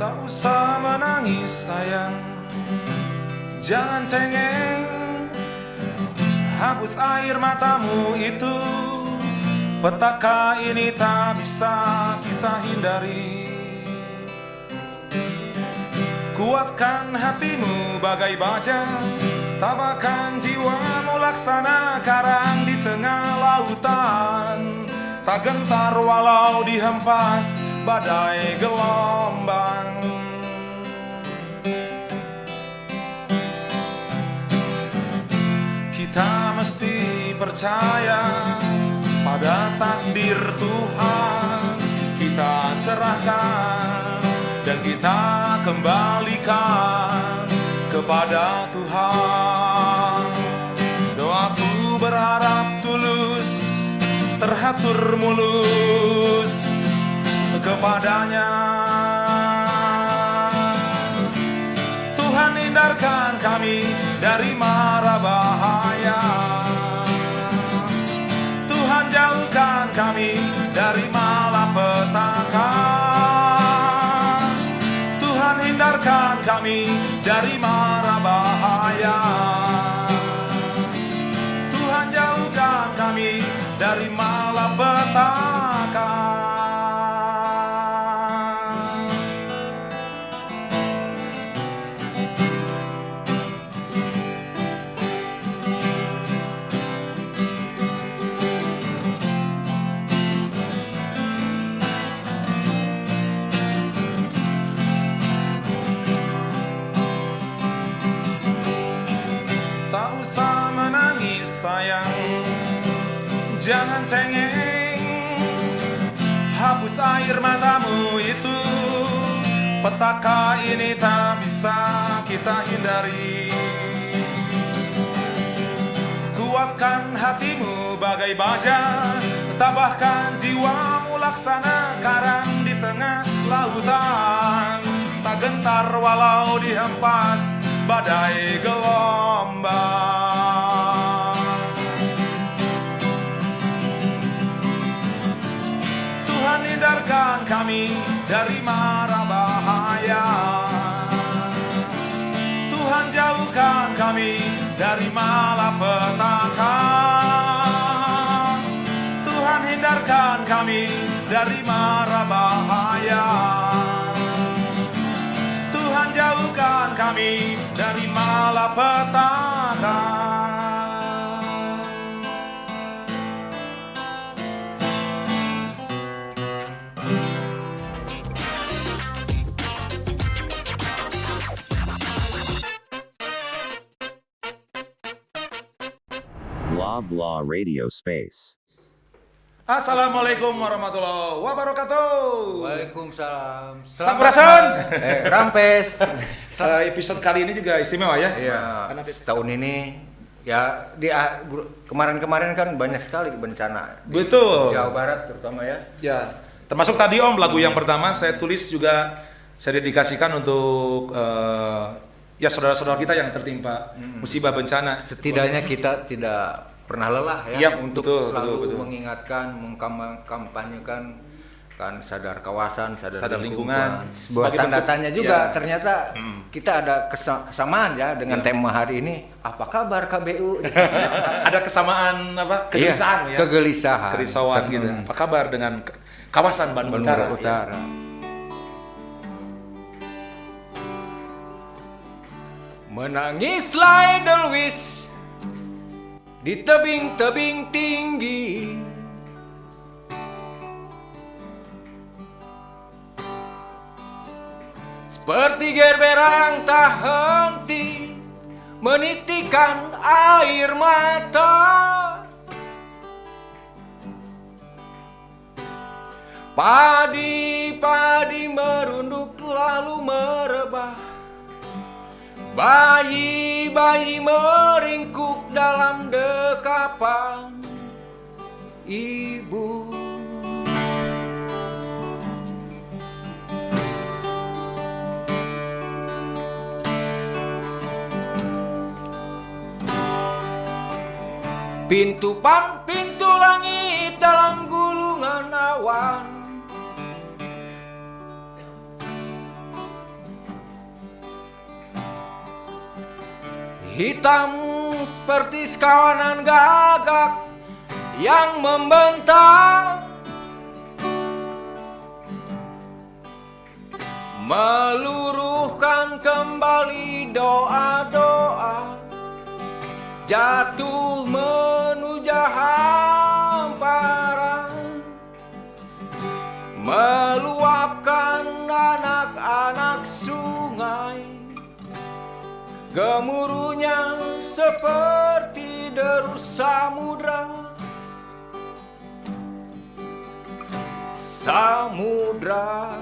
Tak usah menangis sayang, jangan cengeng, hapus air matamu itu. Petaka ini tak bisa kita hindari. Kuatkan hatimu bagai baja, tabahkan jiwamu laksana karang di tengah lautan. Tak gentar walau dihempas badai gelombang. Kita mesti percaya pada takdir Tuhan. Kita serahkan dan kita kembalikan kepada Tuhan. Doaku berharap tulus, terhatur mulus kepadanya. Tuhan hindarkan kami dari mara bahaya. Tuhan jauhkan kami dari malapetaka. Tuhan hindarkan kami dari mara bahaya. Tuhan jauhkan kami dari malapetaka. Tak usah menangis sayang, jangan cengeng, hapus air matamu itu. Petaka ini tak bisa kita hindari. Kuatkan hatimu bagai baja, tabahkan jiwamu laksana karang di tengah lautan. Tak gentar walau dihempas badai gelombang. Tuhan hindarkan kami dari mara bahaya. Tuhan jauhkan kami dari malapetaka. Tuhan hindarkan kami dari mara bahaya. Tuhan jauhkan kami dari malapetaka. Blah blah radio space. Assalamualaikum warahmatullahi wabarakatuh. Waalaikumsalam. Sampurasun. Rampes. Episode kali ini juga istimewa ya. Iya. Tahun ini ya kemarin-kemarin kan banyak sekali bencana. Betul. Di Jawa Barat terutama ya. Ya, termasuk tadi Om lagu yang pertama saya tulis juga saya dedikasikan untuk ya saudara-saudara kita yang tertimpa musibah bencana. Setidaknya kita tidak pernah lelah ya, Yap, untuk betul, selalu betul. mengingatkan, mengkampanyekan kan sadar kawasan, sadar lingkungan. Sebuah Sebagai tanda bentuk- tanya juga ya. ternyata kita ada kesamaan ya dengan tema hari ini. Apa kabar KBU? Ada kesamaan apa? Kegelisahan Iya, ya. kegelisahan. Kerisauan gitu. Apa kabar dengan kawasan Bandung Utara? Utara. Menangislah Edelweiss di tebing-tebing tinggi, seperti gerberang tak henti menitikan air mata. Padi-padi merunduk lalu merebah, bayi-bayi meringkuk dalam dekapan ibu. Pintu langit dalam gulungan awan, hitam seperti sekawanan gagak yang membentang, meluruhkan kembali doa-doa, jatuh menuju hamparan, meluapkan anak-anak sungai, gemuruhnya seperti deru samudra. Samudra.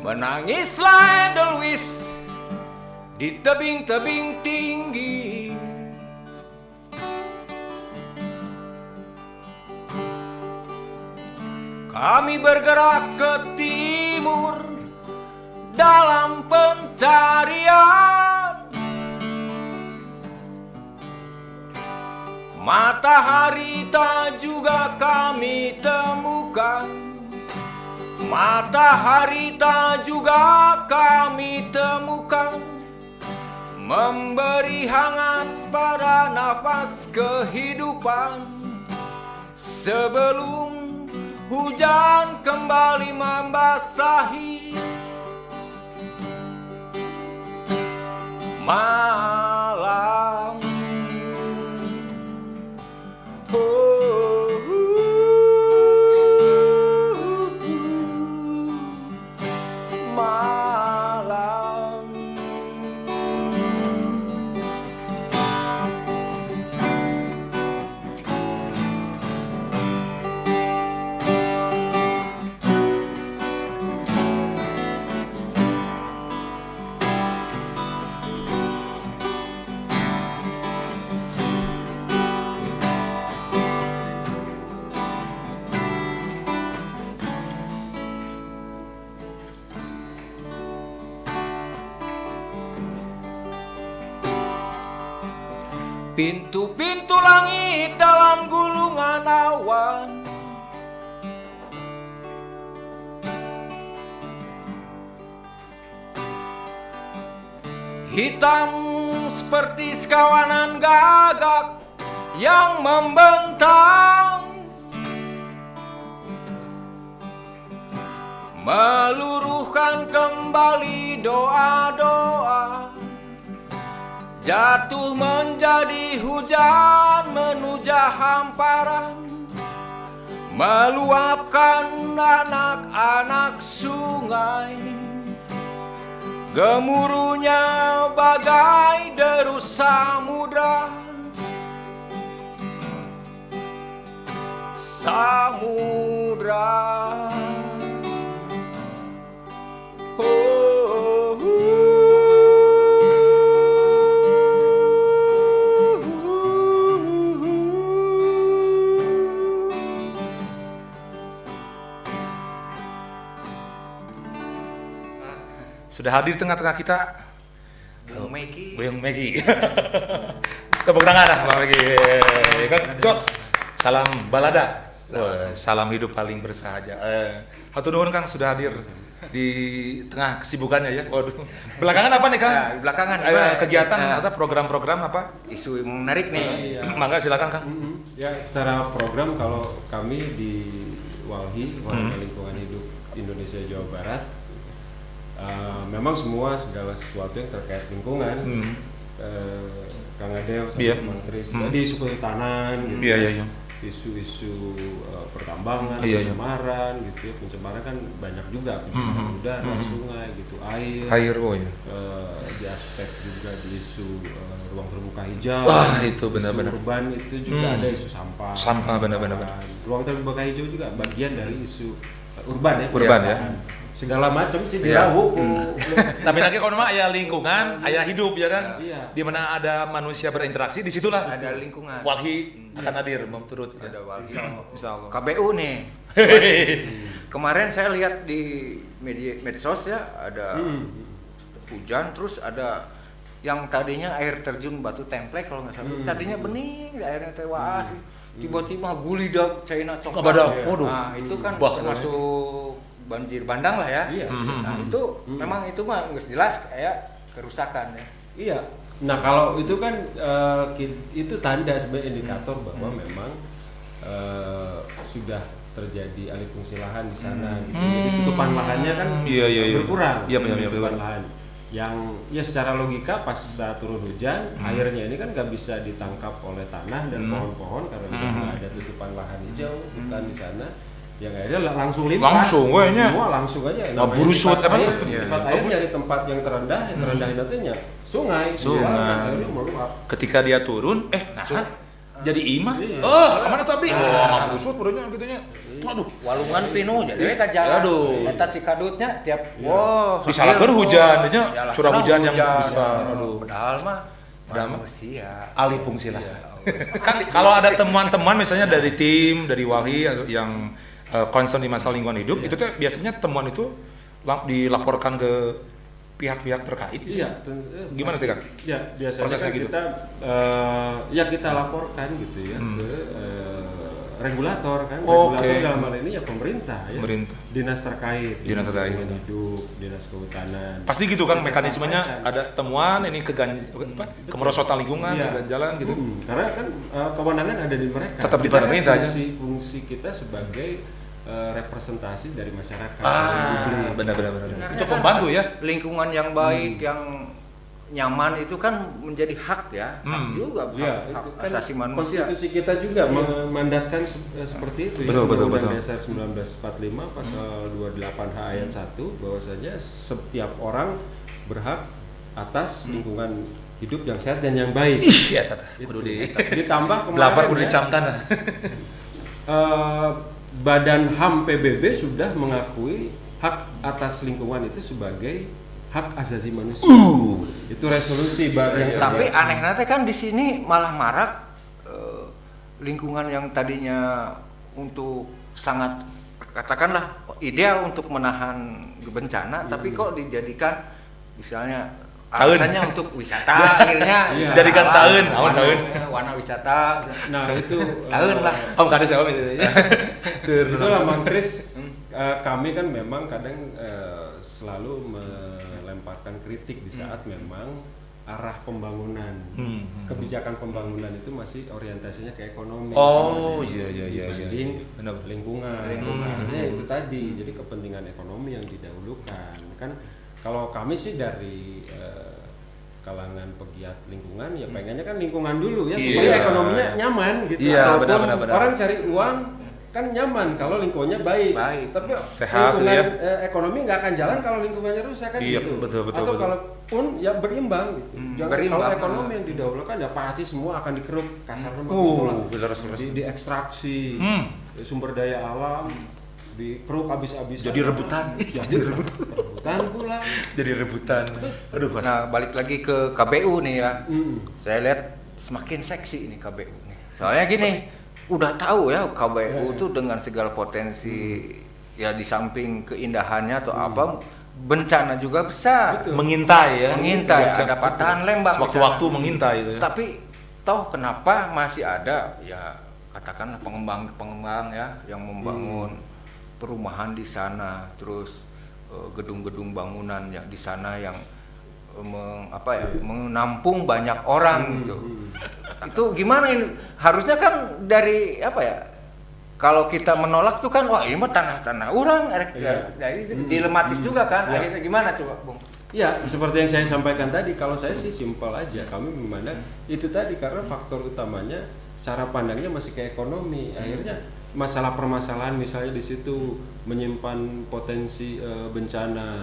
Menangislah Edelweiss di tebing-tebing tinggi, kami bergerak ke timur dalam pencarian. Matahari tak juga kami temukan, matahari tak juga kami temukan, memberi hangat pada nafas kehidupan sebelum hujan kembali membasahi malam. Malam. Pintu-pintu langit dalam gulungan awan, hitam seperti sekawanan gagak yang membentang, meluruhkan kembali doa-doa, jatuh menjadi hujan menuju hamparan, meluapkan anak-anak sungai, gemuruhnya bagai deru samudra. Samudra. Sudah hadir di tengah-tengah kita Bung Megi. Bung Megi. Tepuk tangan lah Bang Megi. Kan Jos. Salam balada. Salam hidup paling bersahaja. Hatur nuhun Kang sudah hadir di tengah kesibukannya ya. Waduh. Belakangan apa nih Kang? Ya, belakangan kegiatan atau program-program apa? Isu yang menarik nih. Mangga silakan Kang. Ya, secara program kalau kami di Walhi, Wadah Lingkungan Hidup Indonesia Jawa Barat, memang segala sesuatu yang terkait lingkungan, Kang Ade, Menteri, di isu kehutanan, gitu, isu-isu pertambangan, pencemaran, gitu ya, pencemaran kan banyak juga, pencemaran udara, sungai, gitu, air, di aspek juga di isu ruang terbuka hijau, itu benar-benar. Isu urban itu juga ada isu sampah, benar-benar. Ruang terbuka hijau juga bagian dari isu urban ya. Urban ya. Segala macam sih dirauh. Tapi lagi kalau mah aya lingkungan, aya hidup ya kan. Iya. Di mana ada manusia berinteraksi, disitulah Ada lingkungan. Walhi akan hadir turut. Ada Walhi. Insyaallah. KBU nih. Kemarin saya lihat di medsos ya ada hujan, terus ada yang tadinya air terjun Batu Templek kalau nggak salah, tadinya bening, airnya teh waas, tiba-tiba gulidak China coklat. Badak, waduh. Nah itu kan Bah, termasuk banjir bandang lah ya. Iya. Nah itu memang itu mah nggak jelas kayak kerusakan ya. Iya. Nah kalau itu kan itu tanda sebagai indikator bahwa memang sudah terjadi alih fungsi lahan di sana gitu. Jadi tutupan lahannya kan berkurang. Iya, benar, tutupan benar. lahan. Yang ya secara logika pas saat turun hujan airnya ini kan nggak bisa ditangkap oleh tanah dan pohon-pohon karena udah nggak ada tutupan lahan hijau hutan di sana. Yang akhirnya langsung limpah. Langsung, wehnya. Semua langsung aja. Nah, burusut, sifat apa air, tuh? sifat air dari tempat yang terendah, yang terendah itu sungai. Akhirnya meluap. Ketika dia turun, jadi imah. Iya. Oh, kemana tuh abdi? Oh, mah busut barunya gitunya. Waduh, Walungan pinu jadi ka jalan. Aduh. Eta Cikadutnya tiap disalahkeun hujan, nya curah hujan yang besar. Aduh. Padahal mah Padahal mah manusia. alih fungsi lah. Kan kalau ada temuan-temuan misalnya dari tim, dari Walhi atau yang concern di masalah lingkungan hidup, itu tuh biasanya temuan itu dilaporkan ke pihak-pihak terkait. Iya, Gimana sih, Kang? Ya, biasanya Prosesnya kan gitu. kita laporkan gitu ya ke regulator kan. Oke. Regulator dalam hal ini ya pemerintah ya. Pemerintah. Dinas terkait. Dinas terkait. Lingkungan hidup, dinas kehutanan. Pasti gitu kan Kita mekanismenya, sampaikan. ada temuan ini kemerosotan lingkungan, Iya. jalan gitu. Karena kan kewenangan ada di mereka. Tetap di Kita kan pemerintah, ya. Fungsi kita sebagai representasi dari masyarakat. Benar. Nah, Itu kan pembantu ya. Lingkungan yang baik, yang nyaman itu kan menjadi hak ya. Hak juga, Iya, hak itu kan asasi manusia. konstitusi kita juga memandatkan seperti itu Betul, ya. betul. Undang-Undang Dasar 1945 pasal 28H ayat 1 bahwasanya setiap orang berhak atas lingkungan hidup yang sehat dan yang baik. Iya, tata. Itu. Kudu di Ditambah kemarin belapar kudu ya, dicam tanah. Badan HAM PBB sudah mengakui hak atas lingkungan itu sebagai hak asasi manusia. Itu resolusi yang Tapi anehnya teh kan di sini malah marak lingkungan yang tadinya untuk sangat katakanlah ideal untuk menahan bencana, tapi kok dijadikan misalnya Tahun. alasannya untuk wisata akhirnya. Iya. Jadikan tahun, awan warna, tahun. warna wisata. Nah itu Tahun lah. Om kada siapa itu ya. itulah Mang Kris, kami kan memang kadang selalu melemparkan kritik di saat memang arah pembangunan, kebijakan pembangunan itu masih orientasinya ke ekonomi. Oh, iya. Dibanding Benar. lingkungan. Artinya itu tadi, jadi kepentingan ekonomi yang didahulukan. Kan kalau kami sih dari kalangan pegiat lingkungan ya pengennya kan lingkungan dulu ya supaya Iya. ekonominya nyaman gitu. Iya, Ataupun benar. orang cari uang kan nyaman kalau lingkungannya baik. Baik. Tapi Sehat, lingkungan ya. Ekonomi nggak akan jalan kalau lingkungannya rusak kan Iya, gitu. betul. Atau kalaupun ya berimbang gitu. Jangan berimbang. kalau ekonomi yang didahulukan ya pasti semua akan dikeruk kasarnya mah gitu lah. benar. Diekstraksi sumber daya alam, dikeruk habis-habisan. Jadi rebutan. Rebutan pula. Jadi rebutan. Aduh, Mas. Nah, balik lagi ke KBU nih ya. Mm. Saya lihat semakin seksi ini KBU nih. Soalnya gini, udah tahu ya KBU tuh dengan segala potensi ya di samping keindahannya atau apa, bencana juga besar. Betul. Mengintai ya. Mengintai, Siap-siap. ada patahan Lembang di Sewaktu-waktu sana. mengintai itu ya. Tapi toh kenapa masih ada ya katakanlah pengembang ya yang membangun perumahan di sana, terus gedung-gedung bangunan yang di sana yang menampung banyak orang gitu. Itu gimana ini? Harusnya kan dari apa ya? Kalau kita menolak tuh kan wah ini mah tanah orang, dilematis juga kan. Ya. Akhirnya gimana coba, Bung? Ya, seperti yang saya sampaikan tadi, kalau saya sih simpel aja. Kami memandang itu tadi karena faktor utamanya cara pandangnya masih ke ekonomi. Akhirnya masalah permasalahan misalnya di situ menyimpan potensi bencana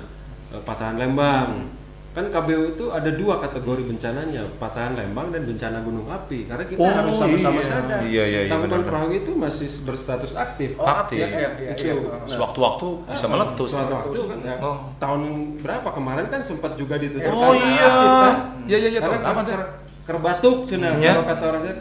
patahan Lembang. Kan KBU itu ada dua kategori bencananya, patahan Lembang dan bencana gunung api. Karena kita harus sama-sama sadar. Iya, Tangkuban benar. Perahu itu masih berstatus aktif. Aktif. Itu. Sewaktu-waktu bisa meletus. Suatu waktu kan ya, Oh. tahun berapa kemarin kan sempat juga ditutup. Oh karena iya. aktif kan. Iya, Karena tahun apa tuh? kerbatuk cenah Iya. kalau kata orangnya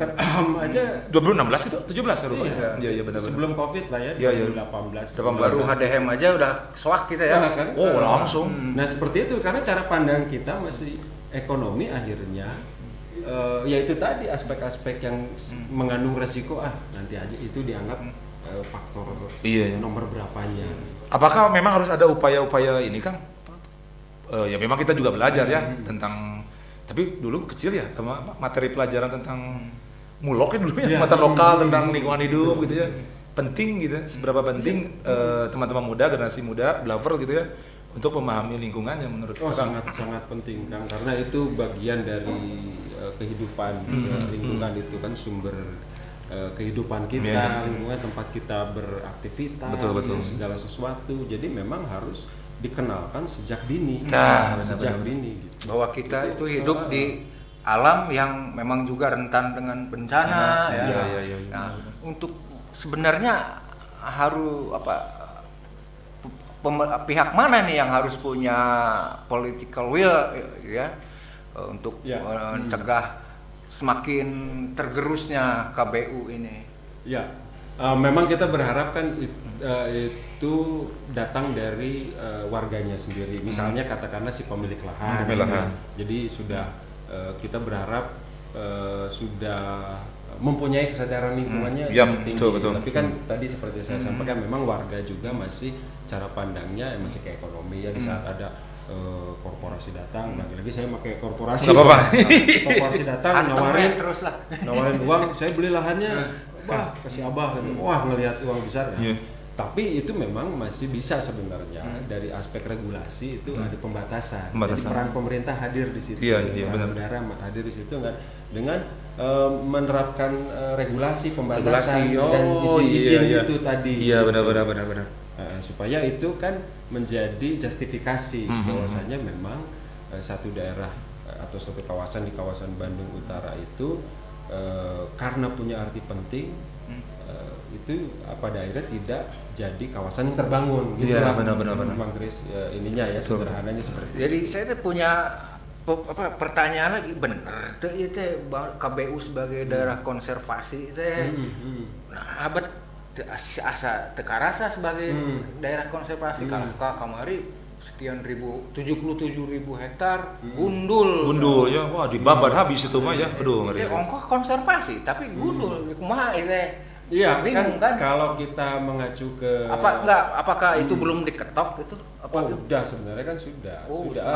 aja 2016 gitu, 17 ya rupanya. Iya, benar. sebelum Covid lah ya, Iya, iya. 2018. Baru HDM aja udah soak kita ya. Nah, kan? Oh, langsung. Nah, seperti itu karena cara pandang kita masih ekonomi akhirnya ya itu tadi aspek-aspek yang mengandung resiko nanti aja itu dianggap faktor Iya, iya. nomor berapanya. Apakah memang harus ada upaya-upaya ini Kang? Ya memang kita juga belajar ya tentang, tapi dulu kecil ya materi pelajaran tentang mulok ya dulu ya, mata lokal tentang lingkungan hidup gitu ya, penting gitu ya, seberapa penting teman-teman muda, generasi muda, Blaver gitu ya, untuk memahami lingkungan yang menurut Kang. sangat penting Kang, karena itu bagian dari kehidupan lingkungan itu kan sumber kehidupan kita, lingkungan tempat kita beraktivitas, Betul. segala sesuatu. Jadi memang harus dikenalkan sejak dini, benar-benar. dini. Gitu. Bahwa kita itu hidup di alam yang memang juga rentan dengan bencana. Ya. Iya. Nah, untuk sebenarnya harus pihak mana nih yang harus punya political will ya untuk mencegah semakin tergerusnya KBU ini. Ya, memang kita berharap kan itu datang dari warganya sendiri. Misalnya katakanlah si pemilik lahan. Jadi sudah kita berharap sudah mempunyai kesadaran lingkungannya yang tinggi. Betul. Tapi kan tadi seperti saya sampaikan, memang warga juga masih cara pandangnya masih ke ekonomi ya. Di saat ada korporasi datang, lagi-lagi saya pakai korporasi. Nggak apa-apa. Korporasi datang nawarin uang, saya beli lahannya, kasih abah, gitu. Wah ngelihat uang besar. Kan? Tapi itu memang masih bisa sebenarnya dari aspek regulasi itu ada pembatasan. Jadi peran pemerintah hadir di situ. Peran negara hadir di situ kan dengan menerapkan regulasi, pembatasan dan izin-izin itu tadi. Iya benar. Supaya itu kan menjadi justifikasi bahwasanya memang satu daerah atau satu kawasan di kawasan Bandung Utara itu karena punya arti penting itu pada akhirnya tidak jadi kawasan yang terbangun gitu lah. Benar. Bang Kris ininya ya sederhananya seperti itu. Jadi saya punya pertanyaan lagi, benar tuh itu KBU sebagai daerah konservasi itu nah abad asa tekarasa sebagai daerah konservasi kalau kamari sekian 77.000 hektar gundul ya, wah dibabat habis itu mah ya, aduh ngeri. Itu ongkos konservasi tapi gundul kumaha itu. Iya, bingung kan? Kalau kita mengacu ke apakah itu belum diketok itu? Udah sebenarnya kan sudah.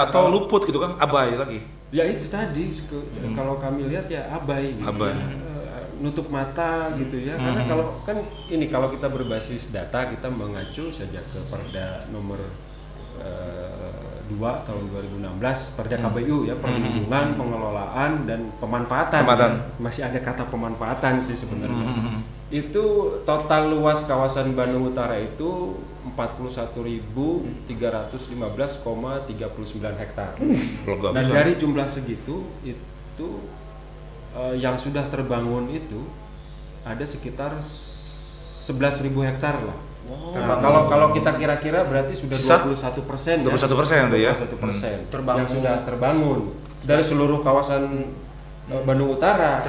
Atau luput gitu kan, abai lagi. Ya itu tadi kalau kami lihat ya abai gitu. Ya. Nutup mata gitu ya. Karena kalau kita berbasis data, kita mengacu saja ke Perda nomor 2 tahun 2016 Perda KBU ya, perlindungan, pengelolaan dan pemanfaatan. Masih ada kata pemanfaatan sih sebenarnya. Itu total luas kawasan Bandung Utara itu 41.315,39 hektar. Dan dari jumlah segitu itu yang sudah terbangun itu ada sekitar 11.000 hektar lah. Kalau kita kira-kira berarti sudah 21%. 21% ya. 21% yang sudah terbangun dari seluruh kawasan Bandung Utara.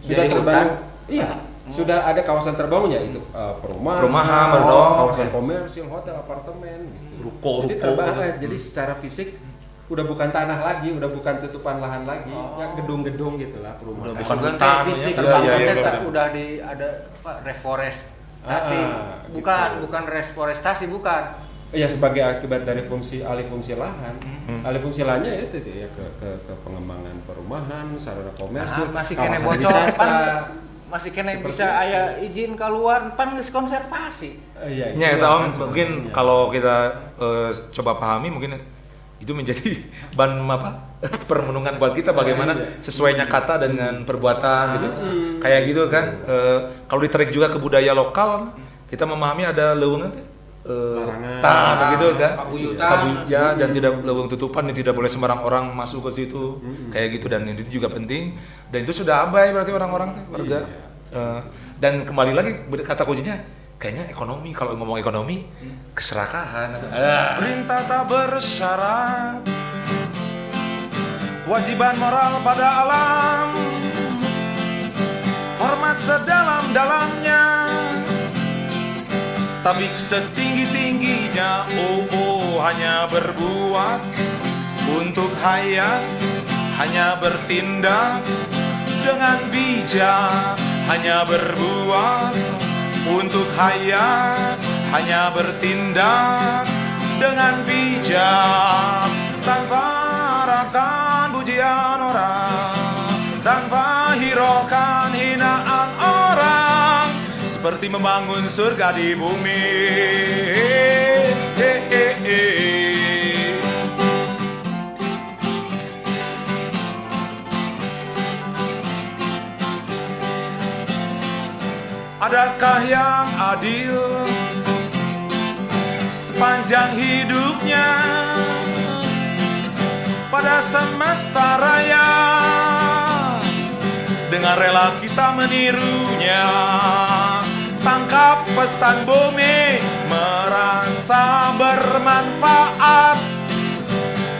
Sudah terbangun. Iya. Sudah ada kawasan terbangun ya itu perumahan, kawasan komersil, hotel, apartemen, gitu. Ruko. Jadi terbangun. Jadi secara fisik udah bukan tanah lagi, udah bukan tutupan lahan lagi, ya gedung-gedung gitulah perumahan. Udah bukan hutan fisik udah ada reforestasi. Bukan reforestasi bukan. Ya sebagai akibat dari alih fungsi lahan. Alih fungsi lahannya itu ya ke pengembangan perumahan, sarana komersil, masih kena bocor masih kena bisa aya izin keluar pan geus konservasi. Iya, mungkin kalau kita coba pahami mungkin itu menjadi bahan permenungan buat kita bagaimana sesuainya kata dengan perbuatan gitu. Kayak gitu kan. Kalau ditarik juga ke budaya lokal, kita memahami ada leuweung tanah gitu kan. Ya, dan tidak leuweung tutupan, dan tidak boleh sembarang orang masuk ke situ. Kayak gitu, dan itu juga penting. Dan itu sudah abai berarti orang-orang warga. Dan kembali lagi kata kuncinya kayaknya ekonomi. Kalau ngomong ekonomi, keserakahan. Perintah tak bersyarat, kewajiban moral pada alam, hormat sedalam-dalamnya, tapi setinggi-tingginya hanya berbuat untuk hayat hanya bertindak dengan bijak, hanya berbuat untuk hayat, hanya bertindak dengan bijak, tanpa harapkan pujian orang, tanpa hiraukan hinaan orang, seperti membangun surga di bumi. Adakah yang adil sepanjang hidupnya pada semesta raya? Dengan rela kita menirunya, tangkap pesan bumi, merasa bermanfaat,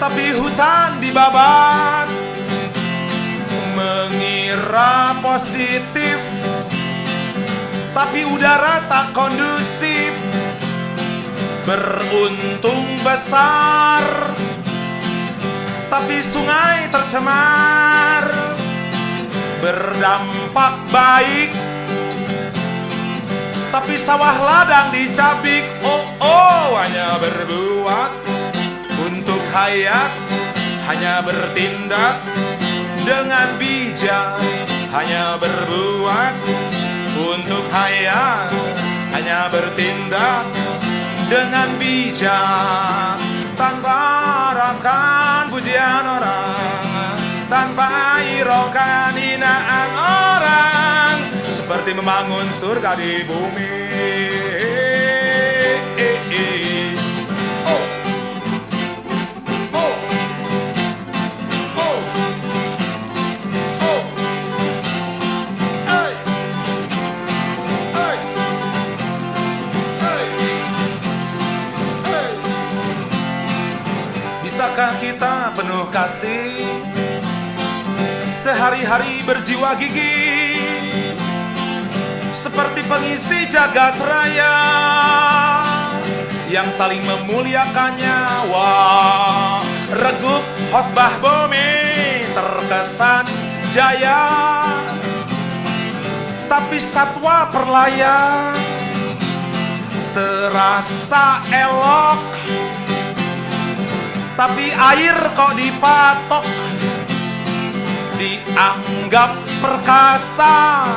tapi hutan dibabat, mengira positif, tapi udara tak kondusif, beruntung besar, tapi sungai tercemar, berdampak baik, tapi sawah ladang dicabik. Oh, hanya berbuat untuk hayat, hanya bertindak dengan bijak, hanya berbuat untuk hayat, hanya bertindak dengan bijak, tanpa harapkan pujian orang, tanpa hiraukan hinaan orang, seperti membangun surga di bumi. Oh. Oh. Oh. Oh. Hey. Hey. Hey. Hey. Bisakah kita penuh kasih, sehari-hari berjiwa gigih, seperti pengisi jagat raya yang saling memuliakannya? Wah, regup khotbah bumi terkesan jaya, tapi satwa perlayan terasa elok, tapi air kok dipatok, dianggap perkasa,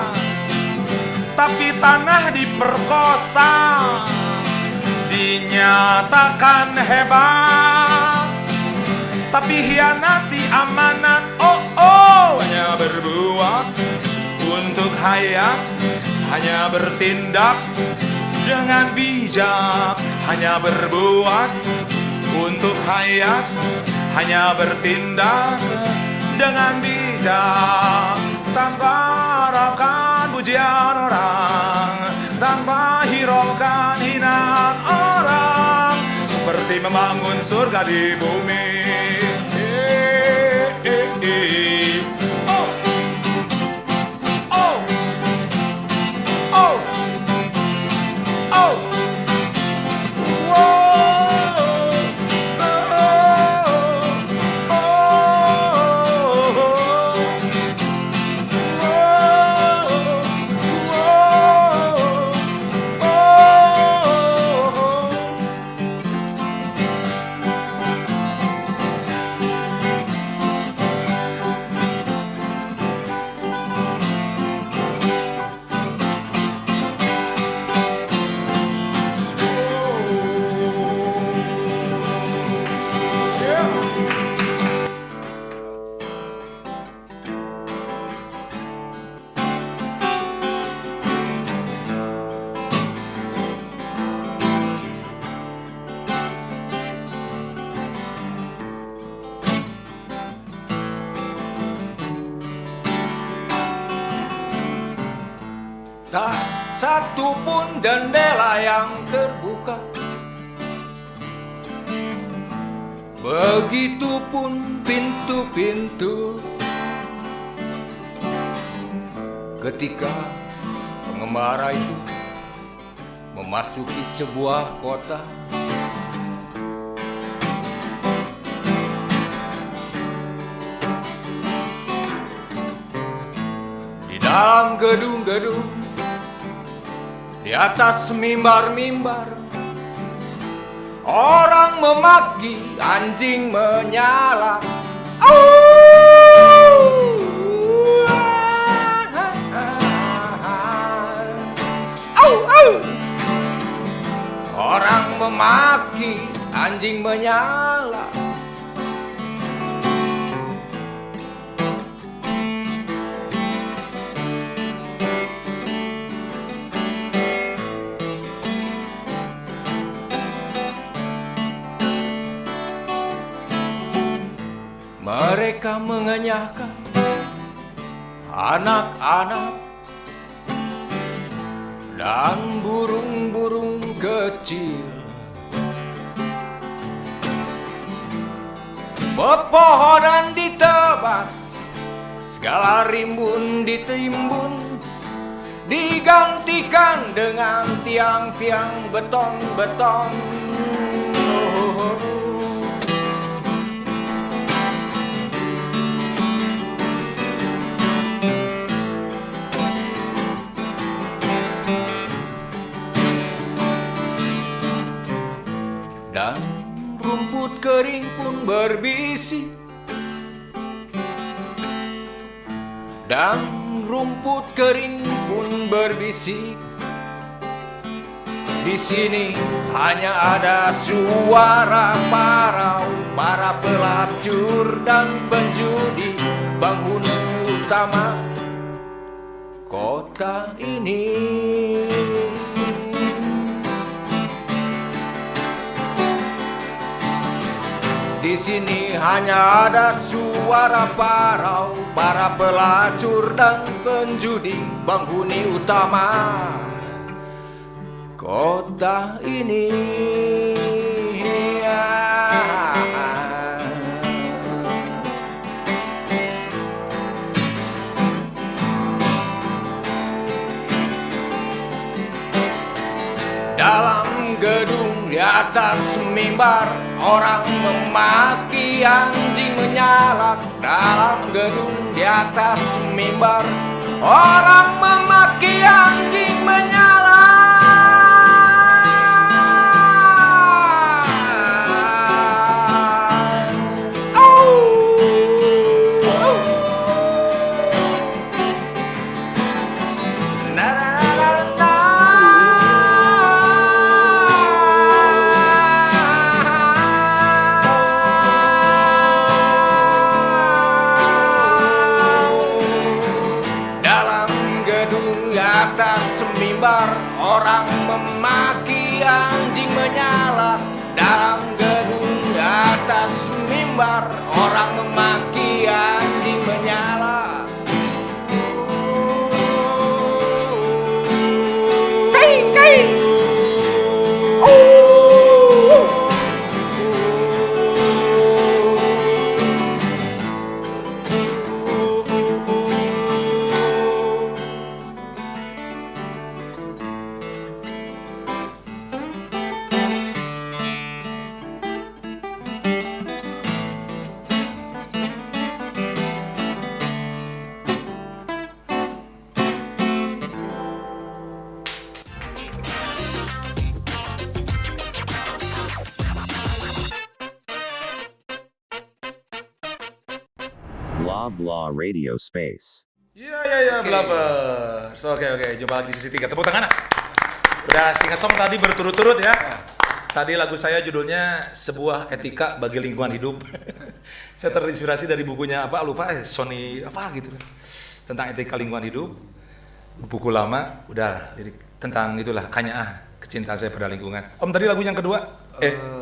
tapi tanah diperkosa, dinyatakan hebat, tapi hianati amanat. Oh, hanya berbuat untuk hayat, hanya bertindak dengan bijak, hanya berbuat untuk hayat, hanya bertindak dengan bijak, tanpa harapkan pujian orang, tanpa hiraukan hinaan orang, seperti membangun surga di bumi. Oh. Oh. Oh. Oh. Tak satu pun jendela yang terbuka, begitupun pintu-pintu. Ketika pengembara itu memasuki sebuah kota, dalam gedung-gedung, di atas mimbar-mimbar, orang memaki, anjing menyala. Orang memaki, anjing menyala. Mereka mengenyahkan anak-anak dan burung-burung kecil. Pepohonan ditebas, segala rimbun ditimbun, digantikan dengan tiang-tiang beton-beton. Dan rumput kering pun berbisik, dan rumput kering pun berbisik. Di sini hanya ada suara para pelacur dan penjudi, penghuni utama kota ini. Di sini hanya ada suara para pelacur dan penjudi, penghuni utama kota ini. Dalam gedung di atas mimbar, orang memaki, anjing menyala. Dalam gedung di atas mimbar, orang memaki, anjing menyala. Orang memaki, anjing menyala. Dalam gedung di atas mimbar, orang memaki, anjing menyala. Blah blah radio space. Ya, Blavers. Oke, jumpa lagi di sisi 3. Tepuk tangan. Udah sing-song tadi berturut-turut ya. Tadi lagu saya judulnya Sebuah Etika Bagi Lingkungan Hidup. Saya terinspirasi dari bukunya Sony apa gitu. Tentang etika lingkungan hidup. Buku lama, udah lirik tentang itulah kecintaan saya pada lingkungan. Om tadi lagu yang kedua,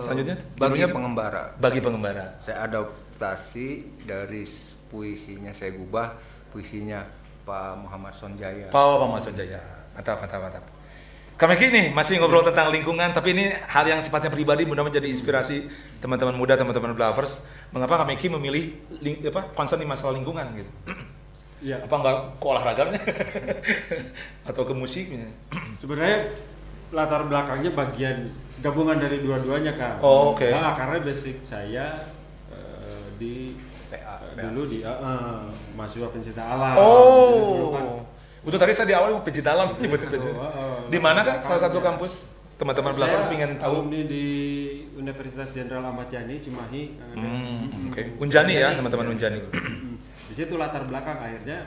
selanjutnya Bagi judulnya Pengembara. Bagi Pengembara. Saya adaptasi dari puisinya, saya gubah puisinya Pak Muhammad Sonjaya. Pak Muhammad Sonjaya. Mantap. Kami kini masih ngobrol tentang lingkungan, tapi ini hal yang sifatnya pribadi, mudah-mudahan menjadi inspirasi teman-teman muda, teman-teman Blavers. Mengapa kami kini memilih concern di masalah lingkungan gitu? Iya. Apa enggak ke olahraganya atau ke musiknya? Sebenarnya latar belakangnya bagian gabungan dari dua-duanya, Kang. Oh, oke. Karena basic saya di PA. dulu di mahasiswa pencinta alam. Oh. Jadi dulu kan Untuk tadi saya di awal mau pijit dalam, di mana kan salah satu kampus teman-teman belakang pengen tahu. Alumni di Universitas Jenderal Ahmad Yani Cimahi. Oke. Unjani ya teman-teman Unjani. Di situ latar belakang akhirnya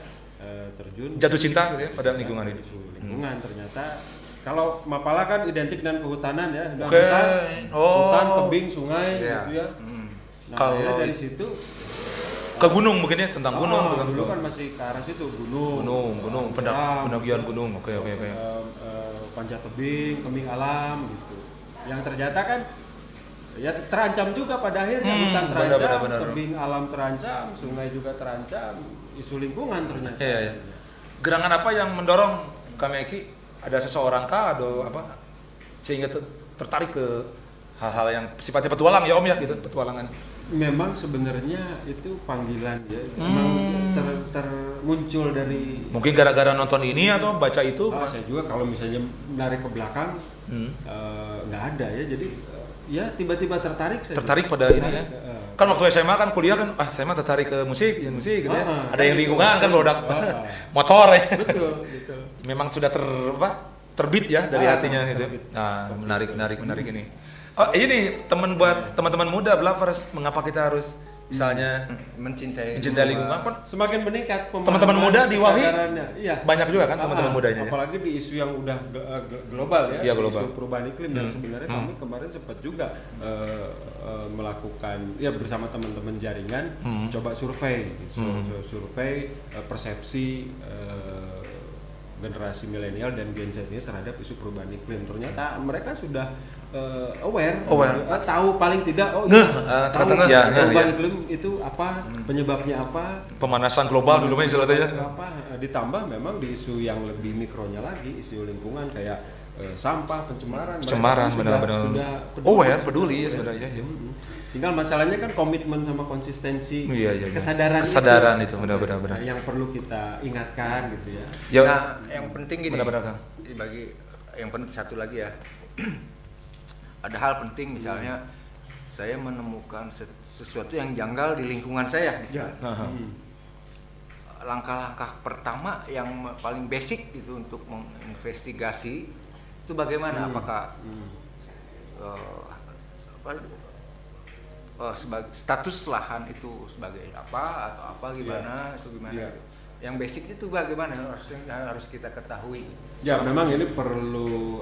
terjun Jatuh cinta gitu ya pada lingkungan ini. Lingkungan ternyata kalau Mapala kan identik dengan kehutanan ya, Oke. hutan, tebing, sungai Iya. gitu ya. Nah, Kalau akhirnya dari situ ke gunung mungkin ya, tentang gunung, tentang dulu kan masih ke arah situ gunung, gunung, pendakian gunung. Oke. panjat tebing alam gitu. Yang ternyata kan ya terancam juga pada akhirnya, hutan terancam, benar. tebing alam terancam, sungai juga terancam, isu lingkungan ternyata. Iya. Gerangan apa yang mendorong Kang Eki? Ada seseorang kah atau apa sehingga tertarik ke hal-hal yang sifatnya petualang ya Om ya gitu, petualangan. Memang sebenarnya itu panggilan ya, memang muncul dari Mungkin gara-gara nonton ini atau baca itu. saya juga kalau misalnya menarik ke belakang nggak ada ya, jadi ya tiba-tiba tertarik Pada ini ya. Kan waktu SMA kan kuliah kan, saya mah tertarik ke musik gitu ya. Ada yang lingkungan kan produk motor ya. Betul. Memang sudah terbit ya dari hatinya gitu. terbit. Nah, menarik ini. Oh, ini buat teman-teman muda Blavers, mengapa kita harus misalnya mencintai lingkungan? Kan Semakin meningkat teman-teman muda di Walhi iya. banyak juga kan teman-teman mudanya. Apalagi di isu yang udah global ya, Iya, global. isu perubahan iklim yang sebenarnya kami kemarin sempat juga melakukan ya bersama teman-teman jaringan coba survei persepsi generasi milenial dan Gen Z ini terhadap isu perubahan iklim. Ternyata mereka sudah aware, tahu paling tidak tahu perubahan iklim itu apa, penyebabnya apa, pemanasan global dulu mah istilahnya. Ditambah memang di isu yang lebih mikronya lagi, isu lingkungan kayak sampah, pencemaran benar-benar peduli ya sebenarnya ya. Tinggal masalahnya kan komitmen sama konsistensi, kesadaran itu benar-benar yang perlu kita ingatkan gitu ya. Nah, yang penting gini, benar-benar bagi yang penting satu lagi ya, ada hal penting misalnya saya menemukan sesuatu yang janggal di lingkungan saya. Langkah-langkah pertama yang paling basic itu untuk menginvestigasi itu bagaimana, apakah sebagai status lahan itu sebagai apa atau apa gimana itu gimana. Yang basic itu bagaimana harus kita ketahui. Ya memang ini perlu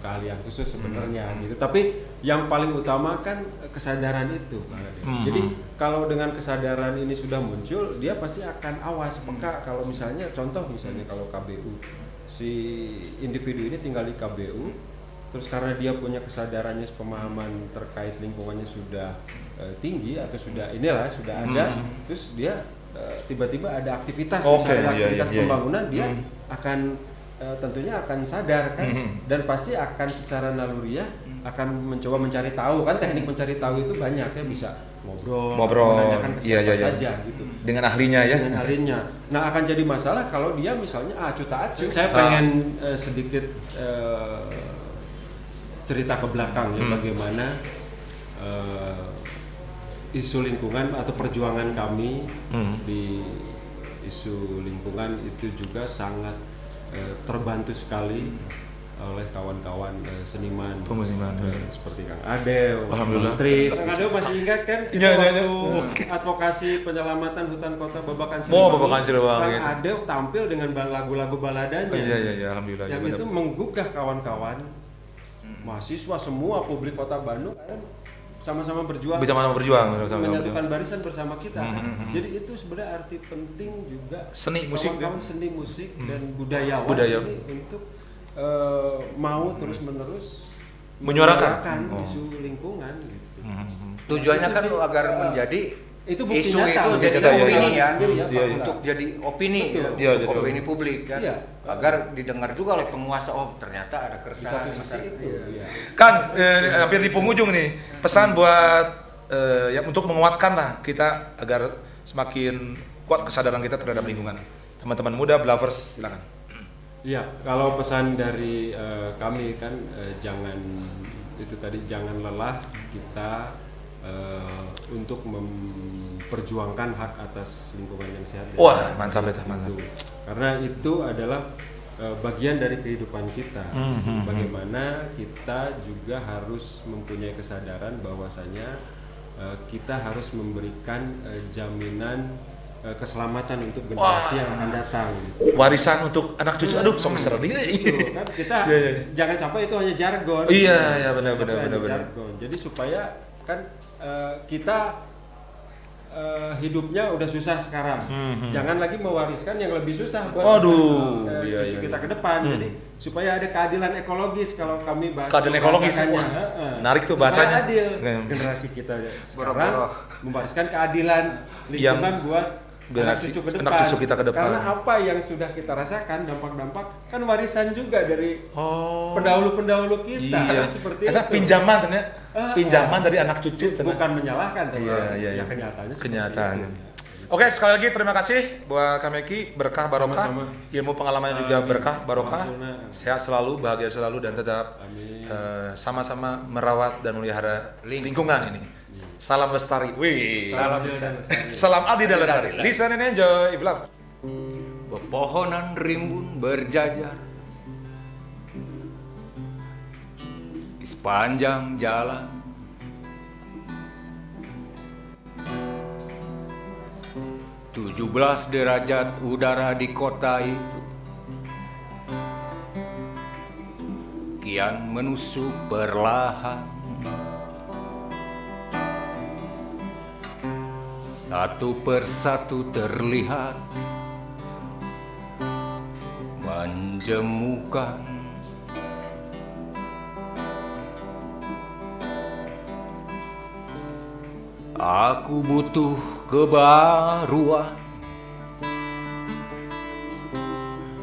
keahlian khusus sebenarnya gitu. Tapi yang paling utama kan kesadaran itu. Jadi kalau dengan kesadaran ini sudah muncul, dia pasti akan awas peka. Kalau misalnya kalau KBU, si individu ini tinggal di KBU, terus karena dia punya kesadarannya, pemahaman terkait lingkungannya sudah tinggi atau sudah ada, terus dia tiba-tiba ada aktivitas, aktivitas pembangunan, dia akan tentunya akan sadar kan, dan pasti akan secara naluriah akan mencoba mencari tahu kan. Teknik mencari tahu itu banyak ya, bisa ngobrol menanyakan ke siapa saja gitu dengan ahlinya ya. Nah akan jadi masalah kalau dia misalnya acuh tak acuh. Saya pengen sedikit cerita ke belakang ya, bagaimana isu lingkungan atau perjuangan kami di isu lingkungan itu juga sangat terbantu sekali oleh kawan-kawan seniman seperti Kang Adeo, Tris. Kang Adeo masih ingat kan waktu advokasi penyelamatan hutan kota Babakan Siliwangi. Kang Adeo tampil dengan lagu-lagu baladanya. Alhamdulillah. Yang itu menggugah kawan-kawan mahasiswa semua publik kota Bandung kan sama-sama berjuang menyatukan barisan bersama kita. Jadi itu sebenarnya arti penting juga seni musik dan budayawan ini untuk mau terus-menerus menyuarakan isu lingkungan gitu. Tujuannya kan agar menjadi itu bukti isu nyata, itu jadi opini ya, untuk jadi opini Betul. opini publik kan, agar didengar juga oleh penguasa. Ternyata ada keresahan di satu sisi itu. Kan hampir di penghujung nih, pesan buat untuk menguatkan lah kita agar semakin kuat kesadaran kita terhadap lingkungan. Teman-teman muda Blavers, silakan. Iya, kalau pesan dari kami kan jangan lelah kita untuk memperjuangkan hak atas lingkungan yang sehat. Wah, mantap itu, mantap. Karena itu adalah bagian dari kehidupan kita. Bagaimana kita juga harus mempunyai kesadaran bahwasanya kita harus memberikan jaminan keselamatan untuk generasi yang akan datang. Gitu. Warisan untuk anak cucu. Aduh, sok seru diri. Gitu, kan kita jangan sampai itu hanya jargon. Iya, benar. Jargon. Jadi supaya kan kita hidupnya udah susah sekarang. Jangan lagi mewariskan yang lebih susah buat cucu kita ke depan. Jadi supaya ada keadilan ekologis, kalau kami bahas keadilan ekologis. Menarik tuh bahasanya. Supaya adil. Generasi kita sekarang mewariskan keadilan lingkungan buat anak cucu kita ke depan. Karena apa yang sudah kita rasakan, dampak-dampak kan warisan juga dari pendahulu-pendahulu kita. Iya. Seperti itu. Pinjaman ternyata. Pinjaman dari anak cucu. Bukan menyalahkan, tapi iya. kenyataannya. Oke, sekali lagi terima kasih buat Kameki, berkah barokah. Sama-sama. Ilmu pengalamannya juga berkah barokah. Sehat selalu, bahagia selalu, dan tetap sama-sama merawat dan melihara lingkungan ini. Salam lestari. Wih. Salam Abdi dan Lestari. Listen and enjoy. Iblam. Pepohonan rimbun berjajar di sepanjang jalan. "17 derajat udara di kota itu kian menusuk perlahan. Satu persatu terlihat menjemukan. Aku butuh kebaruan.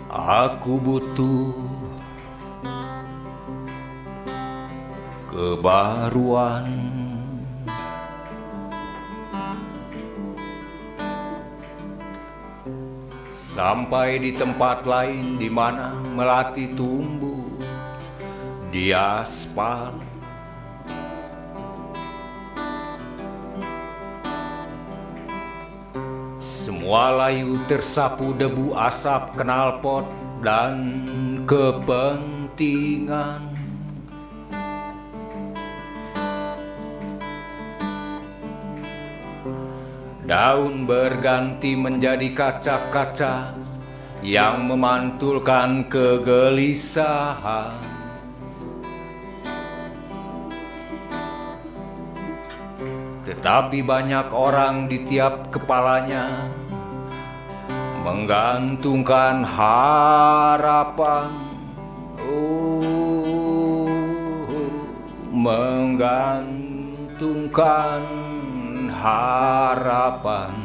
Aku butuh kebaruan. Sampai di tempat lain di mana melati tumbuh di aspal. Semua layu tersapu debu asap knalpot dan kepentingan. Daun berganti menjadi kaca-kaca yang memantulkan kegelisahan. Tetapi banyak orang di tiap kepalanya menggantungkan harapan. Menggantungkan harapan.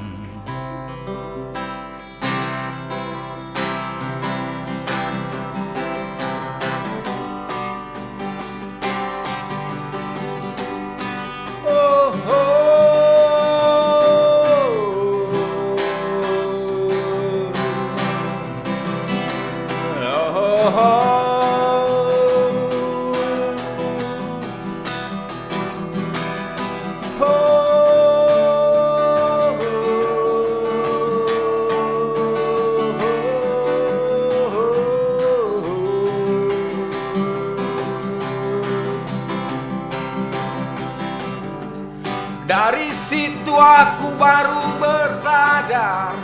Dari situ aku baru bersadar,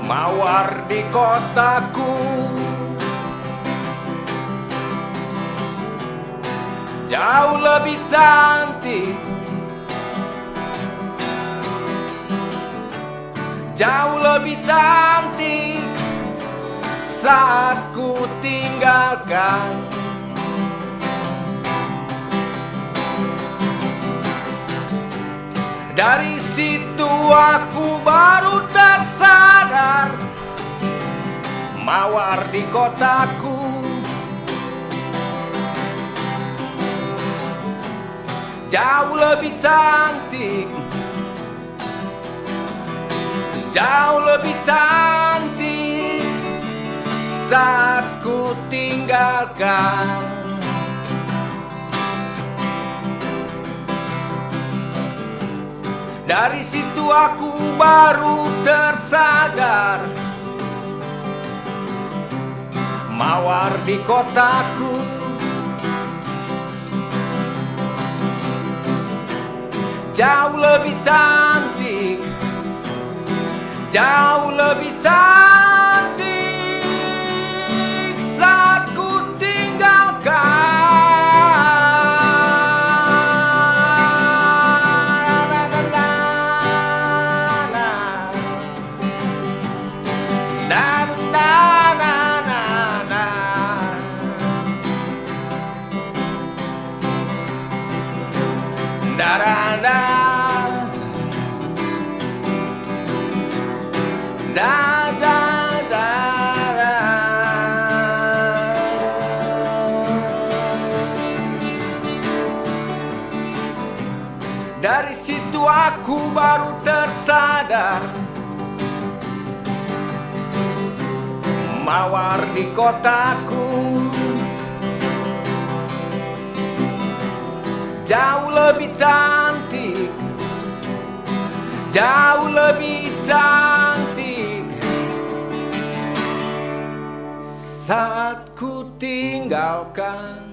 mawar di kotaku jauh lebih cantik, jauh lebih cantik saat ku tinggalkan. Dari situ aku baru tersadar, mawar di kotaku jauh lebih cantik, jauh lebih cantik saat ku tinggalkan. Dari situ aku baru tersadar, mawar di kotaku jauh lebih cantik, jauh lebih cantik saat ku Dari situ aku baru tersadar, mawar di kotaku jauh lebih cantik, jauh lebih cantik saat ku tinggalkan.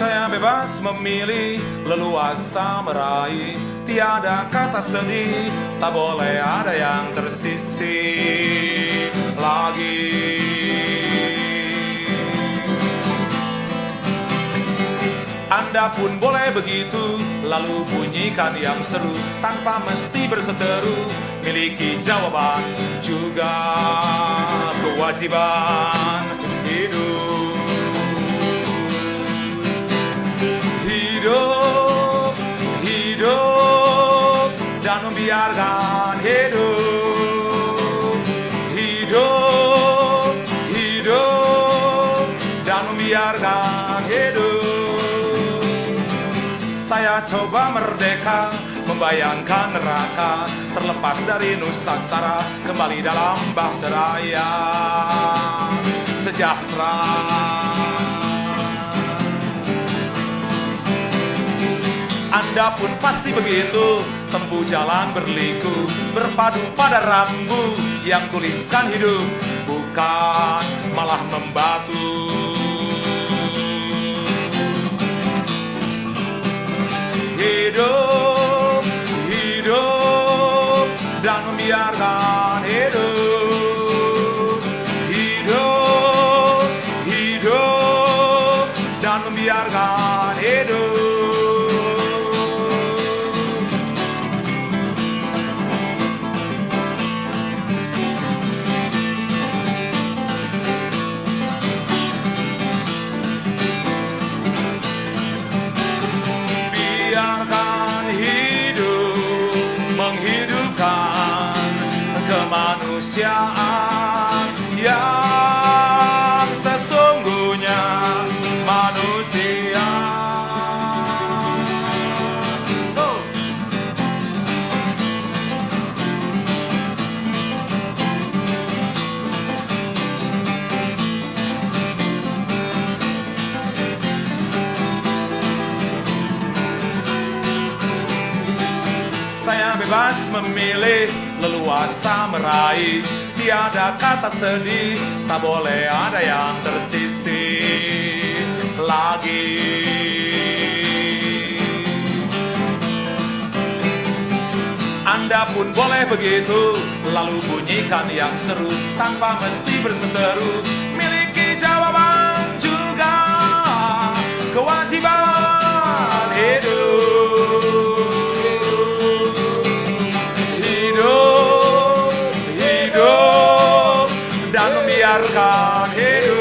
Saya bebas memilih, leluasa meraih, tiada kata sedih, tak boleh ada yang tersisih lagi. Anda pun boleh begitu, lalu bunyikan yang seru, tanpa mesti berseteru, miliki jawaban juga kewajiban hidup. Hidup, hidup, dan membiarkan hidup. Hidup, hidup, dan membiarkan hidup. Saya coba merdeka, membayangkan neraka, terlepas dari Nusantara, kembali dalam bahtera yang sejahtera. Anda pun pasti begitu, tempuh jalan berliku, berpadu pada rambu yang tuliskan hidup, bukan malah membatu. Hidup, hidup, dan membiarkan hidup. Hidup, hidup, dan membiarkan hidup. Biarkan hidup menghidupkan kemanusiaan yang sesungguhnya manusia. Saya bebas memilih, leluasa meraih, tiada kata sedih, tak boleh ada yang tersisih lagi. Anda pun boleh begitu, lalu bunyikan yang seru, tanpa mesti berseteru, miliki jawaban juga kewajiban hidup. Dan membiarkan hidup.